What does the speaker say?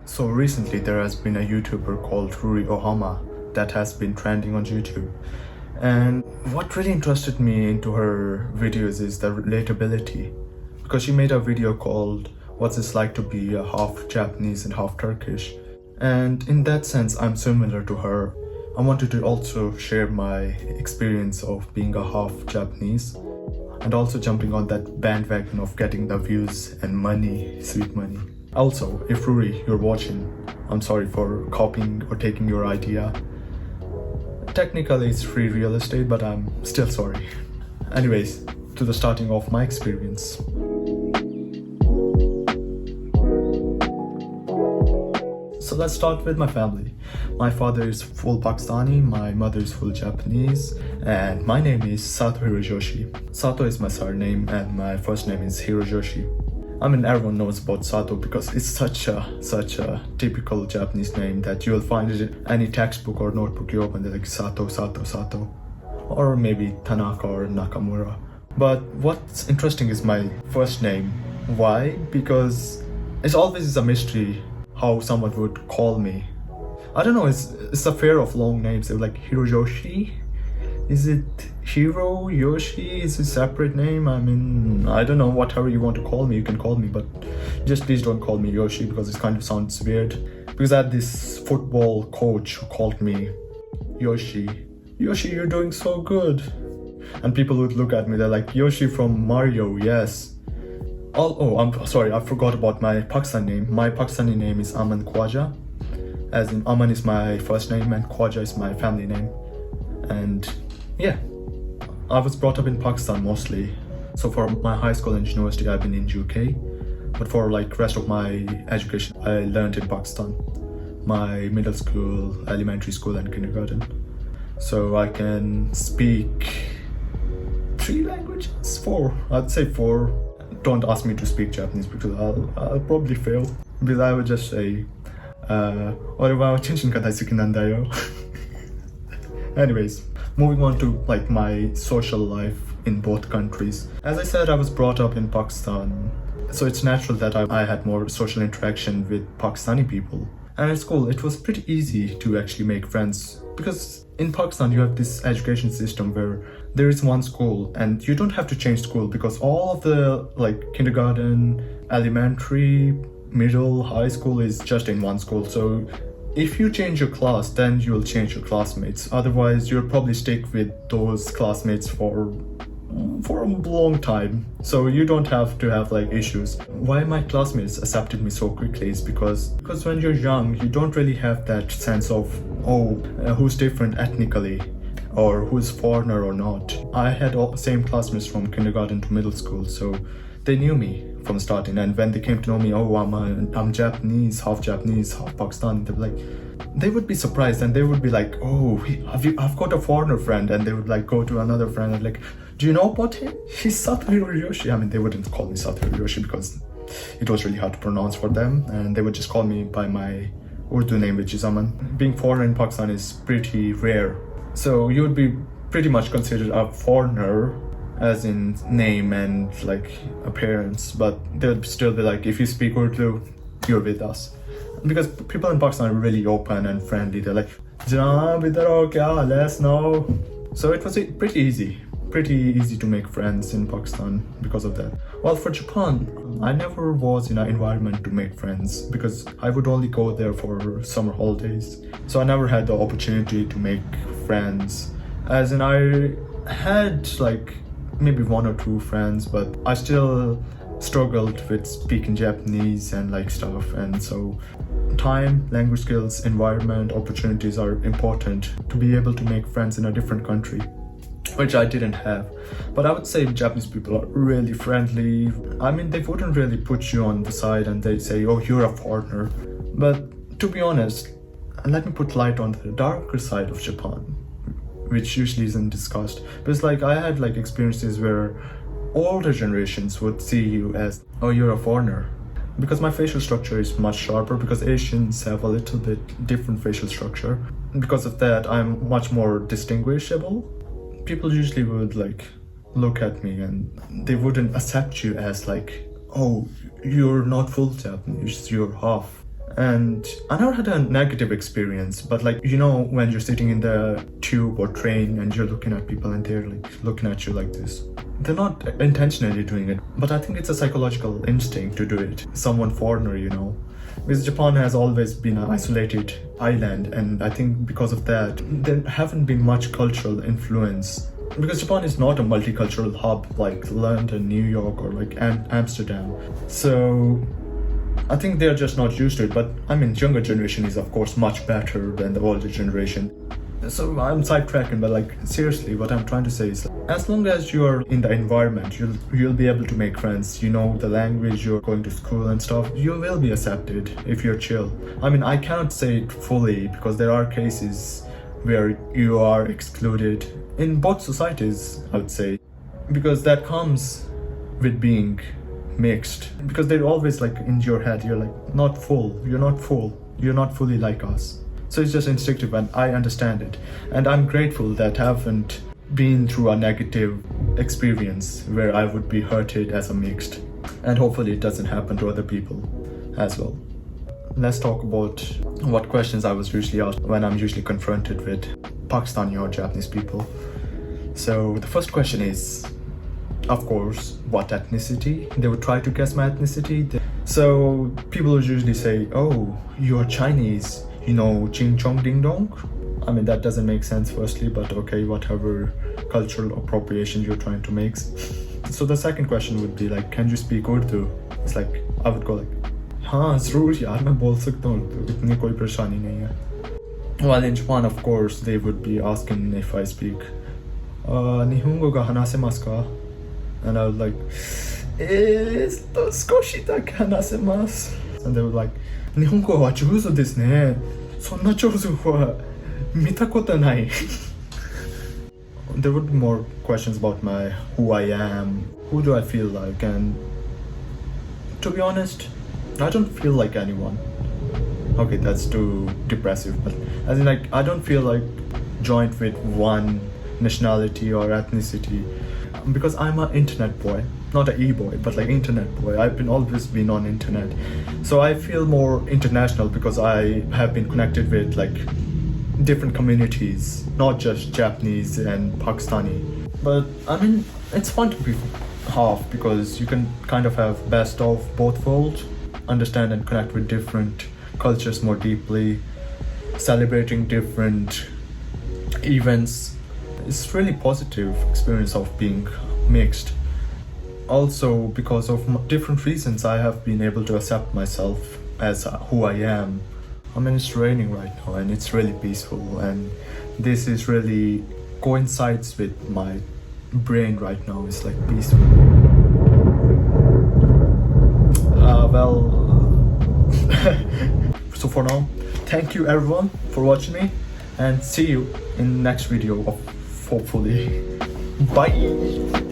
So recently there has been a YouTuber called Ruri that has been trending on YouTube. And what really interested me into her videos is the relatability. Because she made a video called What's It Like to Be a Half Japanese and Half Turkish. And in that sense, I'm similar to her. I wanted to also share my experience of being a half Japanese and also jumping on that bandwagon of getting the views and money, sweet money. Also, if Ruri, you're watching, I'm sorry for copying or taking your idea. Technically it's free real estate, but I'm still sorry. Anyways, to the starting of my experience. So let's start with my family. My father is full Pakistani, my mother is full Japanese, and my name is Sato Hiroyoshi. Sato is my surname and my first name is Hiroyoshi. I mean, everyone knows about Sato because it's such a typical Japanese name that you'll find it in any textbook or notebook you open. They're like Sato, Sato, Sato, or maybe Tanaka or Nakamura. But what's interesting is my first name. Why? Because it's always a mystery how someone would call me. I don't know, it's a fear of long names. They're like Hiroyoshi? Is it Hiroyoshi? Is it a separate name? I mean, I don't know, whatever you want to call me, you can call me, but just please don't call me Yoshi because it kind of sounds weird. Because I had this football coach who called me Yoshi. Yoshi, you're doing so good. And people would look at me, they're like, Yoshi from Mario, yes. Oh, I'm sorry, I forgot about my Pakistani name. My Pakistani name is Aman Khwaja. As in, Aman is my first name and Khwaja is my family name. And yeah, I was brought up in Pakistan mostly. So for my high school and university, I've been in UK. But for like rest of my education, I learned in Pakistan. My middle school, elementary school and kindergarten. So I can speak 3 languages? 4, I'd say 4. Don't ask me to speak Japanese because I'll probably fail. Because I would just say, anyways, moving on to like my social life in both countries. As I said, I was brought up in Pakistan, so it's natural that I had more social interaction with Pakistani people. And at school, it was pretty easy to actually make friends because in Pakistan you have this education system where there is one school and you don't have to change school because all of the like kindergarten, elementary, middle, high school is just in one school. So if you change your class, then you'll change your classmates. Otherwise, you'll probably stick with those classmates for a long time. So you don't have to have like issues. Why my classmates accepted me so quickly is because when you're young, you don't really have that sense of, who's different ethnically or who's foreigner or not. I had all the same classmates from kindergarten to middle school, so they knew me from starting. And when they came to know me, I'm Japanese, half Pakistani, they would be surprised and they would be like, I've got a foreigner friend, and they would like go to another friend and like, do you know about him? He's Sato Hiroyoshi. I mean, they wouldn't call me Sato Hiroyoshi because it was really hard to pronounce for them, and they would just call me by my Urdu name, which is Aman. Being foreign in Pakistan is pretty rare. So you would be pretty much considered a foreigner as in name and like appearance, but they would still be like, if you speak Urdu, you're with us. Because people in Pakistan are really open and friendly. They're like, Janab, idhar ho kya, let's know. So it was pretty easy to make friends in Pakistan because of that. Well, for Japan, I never was in an environment to make friends because I would only go there for summer holidays. So I never had the opportunity to make friends. As in, I had like maybe 1 or 2 friends, but I still struggled with speaking Japanese and like stuff. And so time, language skills, environment, opportunities are important to be able to make friends in a different country, which I didn't have. But I would say Japanese people are really friendly. I mean, they wouldn't really put you on the side and they say, oh, you're a foreigner. But to be honest, let me put light on the darker side of Japan, which usually isn't discussed. Because like I had like experiences where older generations would see you as, oh, you're a foreigner. Because my facial structure is much sharper, because Asians have a little bit different facial structure. Because of that, I'm much more distinguishable. People usually would like look at me and they wouldn't accept you as like, oh, you're not full Japanese, you're half. And I never had a negative experience, but like, you know, when you're sitting in the tube or train and you're looking at people and they're like looking at you like this. They're not intentionally doing it, but I think it's a psychological instinct to do it. Someone foreigner, you know. Because Japan has always been an isolated island, and I think because of that, there haven't been much cultural influence. Because Japan is not a multicultural hub like London, New York, or like Amsterdam. So I think they're just not used to it. But I mean, younger generation is of course much better than the older generation. So I'm sidetracking, but like seriously, what I'm trying to say is, as long as you're in the environment, you'll be able to make friends. You know the language, you're going to school and stuff. You will be accepted if you're chill. I mean, I cannot say it fully because there are cases where you are excluded in both societies, I would say, because that comes with being mixed. Because they're always like in your head, you're like not full. You're not full. You're not fully like us. So it's just instinctive, and I understand it. And I'm grateful that I haven't been through a negative experience where I would be hurted as a mixed. And hopefully it doesn't happen to other people as well. Let's talk about what questions I was usually asked when I'm usually confronted with Pakistani or Japanese people. So the first question is, of course, what ethnicity? They would try to guess my ethnicity. So people would usually say, oh, you're Chinese. You know, ching chong ding dong. I mean, that doesn't make sense firstly, but okay, whatever cultural appropriation you're trying to make. So the second question would be like, can you speak Urdu? It's like, I would go like, हाँ ज़रूर यार मैं बोल सकता हूँ उर्दू, इतनी कोई परेशानी नहीं है. Well, in Japan, of course, they would be asking if I speak Nihongo ga hanasemasu ka? And I was like, skoshi taku hanasemasu. And they were like, 日本語は上手ですね。そんな上手は見たことない。There would be more questions about who I am, who do I feel like, and to be honest, I don't feel like anyone. Okay, that's too depressive, but as in like, I don't feel like joined with one nationality or ethnicity, because I'm an internet boy. Not an e-boy, but like internet boy. I've always been on internet. So I feel more international because I have been connected with like different communities, not just Japanese and Pakistani. But I mean, it's fun to be half because you can kind of have best of both worlds, understand and connect with different cultures more deeply, celebrating different events. It's really positive experience of being mixed. Also, because of different reasons, I have been able to accept myself as who I am. I mean, it's raining right now and it's really peaceful, and this is really coincides with my brain right now. It's like peaceful. So for now, thank you everyone for watching me, and see you in next video of hopefully. Bye.